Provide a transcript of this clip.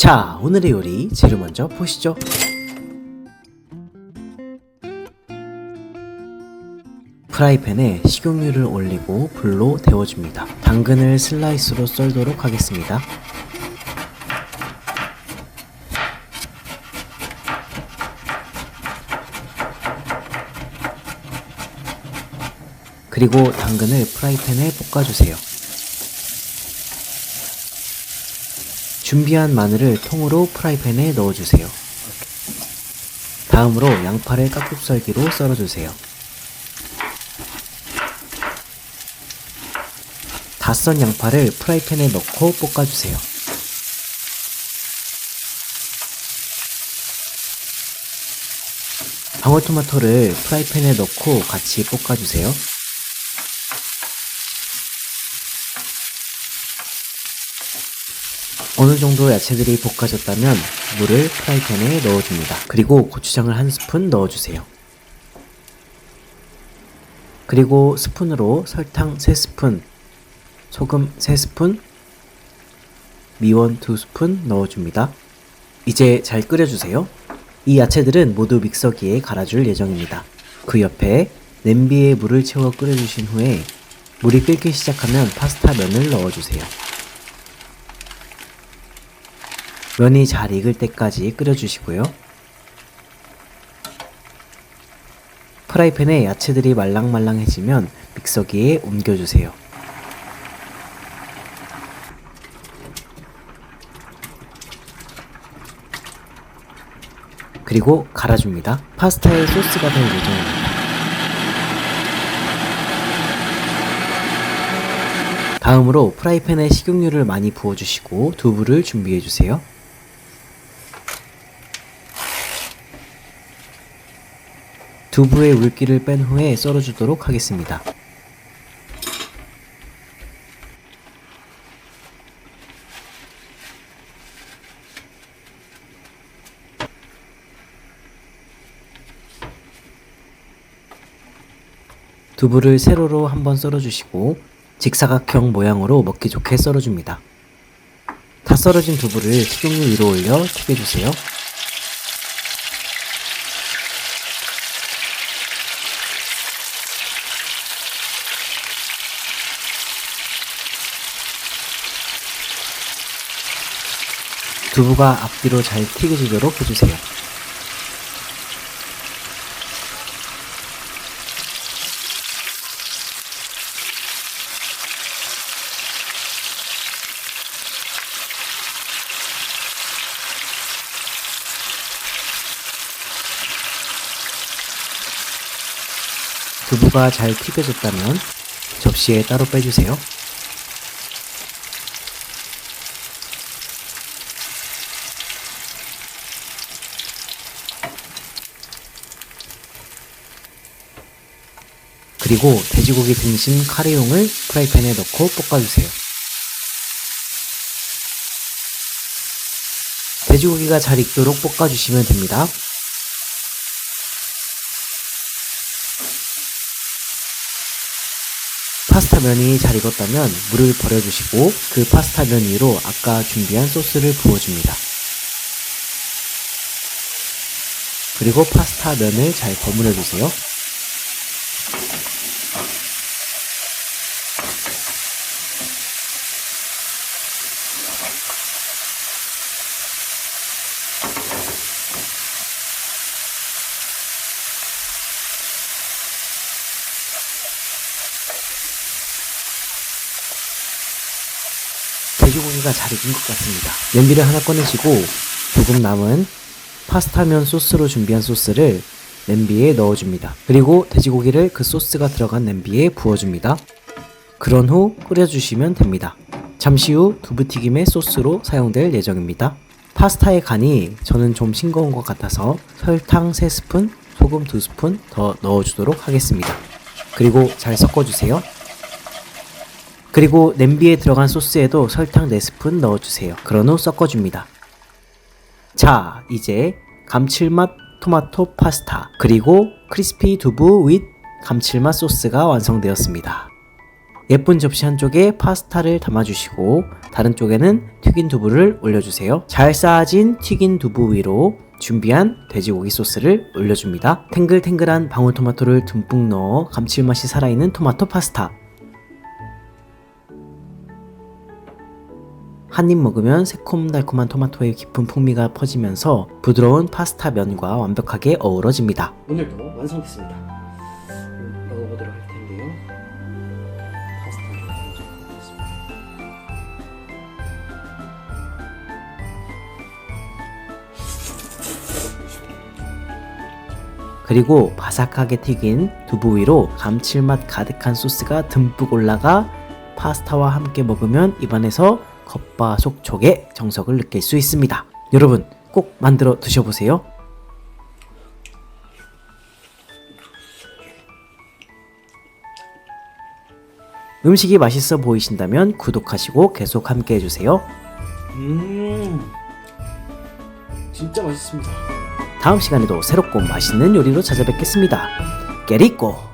자, 오늘의 요리 재료 먼저 보시죠. 프라이팬에 식용유를 올리고 불로 데워줍니다. 당근을 슬라이스로 썰도록 하겠습니다. 그리고 당근을 프라이팬에 볶아주세요. 준비한 마늘을 통으로 프라이팬에 넣어주세요. 다음으로 양파를 깍둑썰기로 썰어주세요. 다 썬 양파를 프라이팬에 넣고 볶아주세요. 방울토마토를 프라이팬에 넣고 같이 볶아주세요. 어느 정도 야채들이 볶아졌다면 물을 프라이팬에 넣어줍니다. 그리고 고추장을 한 스푼 넣어주세요. 그리고 스푼으로 설탕 3스푼, 소금 3스푼, 미원 2스푼 넣어줍니다. 이제 잘 끓여주세요. 이 야채들은 모두 믹서기에 갈아줄 예정입니다. 그 옆에 냄비에 물을 채워 끓여주신 후에 물이 끓기 시작하면 파스타 면을 넣어주세요. 면이 잘 익을 때까지 끓여주시고요. 프라이팬에 야채들이 말랑말랑해지면 믹서기에 옮겨주세요. 그리고 갈아줍니다. 파스타에 소스가 될 예정입니다. 다음으로 프라이팬에 식용유를 많이 부어주시고 두부를 준비해주세요. 두부의 물기를 뺀 후에 썰어주도록 하겠습니다. 두부를 세로로 한번 썰어주시고 직사각형 모양으로 먹기 좋게 썰어줍니다. 다 썰어진 두부를 식용유 위로 올려 튀겨주세요. 두부가 앞뒤로 잘 튀겨지도록 해주세요. 두부가 잘 튀겨졌다면 접시에 따로 빼주세요. 그리고 돼지고기 등심 카레용을 프라이팬에 넣고 볶아주세요. 돼지고기가 잘 익도록 볶아주시면 됩니다. 파스타 면이 잘 익었다면 물을 버려주시고 그 파스타 면 위로 아까 준비한 소스를 부어줍니다. 그리고 파스타 면을 잘 버무려주세요. 돼지고기가 잘 익은 것 같습니다. 냄비를 하나 꺼내시고 조금 남은 파스타면 소스로 준비한 소스를 냄비에 넣어줍니다. 그리고 돼지고기를 그 소스가 들어간 냄비에 부어줍니다. 그런 후 끓여주시면 됩니다. 잠시 후 두부튀김의 소스로 사용될 예정입니다. 파스타의 간이 저는 좀 싱거운 것 같아서 설탕 3스푼, 소금 2스푼 더 넣어주도록 하겠습니다. 그리고 잘 섞어주세요. 그리고 냄비에 들어간 소스에도 설탕 4스푼 넣어주세요. 그런 후 섞어줍니다. 자, 이제 감칠맛 토마토 파스타 그리고 크리스피 두부 윗 감칠맛 소스가 완성되었습니다. 예쁜 접시 한쪽에 파스타를 담아주시고 다른 쪽에는 튀긴 두부를 올려주세요. 잘 쌓아진 튀긴 두부 위로 준비한 돼지고기 소스를 올려줍니다. 탱글탱글한 방울토마토를 듬뿍 넣어 감칠맛이 살아있는 토마토 파스타. 한 입 먹으면 새콤달콤한 토마토의 깊은 풍미가 퍼지면서 부드러운 파스타 면과 완벽하게 어우러집니다. 오늘도 완성됐습니다. 먹어보도록 할 텐데요. 파스타를 먼저 먹겠습니다. 그리고 바삭하게 튀긴 두부 위로 감칠맛 가득한 소스가 듬뿍 올라가 파스타와 함께 먹으면 입안에서 겉바속촉의 정석을 느낄 수 있습니다. 여러분 꼭 만들어 드셔보세요. 음식이 맛있어 보이신다면 구독하시고 계속 함께 해주세요. 진짜 맛있습니다. 다음 시간에도 새롭고 맛있는 요리로 찾아뵙겠습니다. 깨리꼬!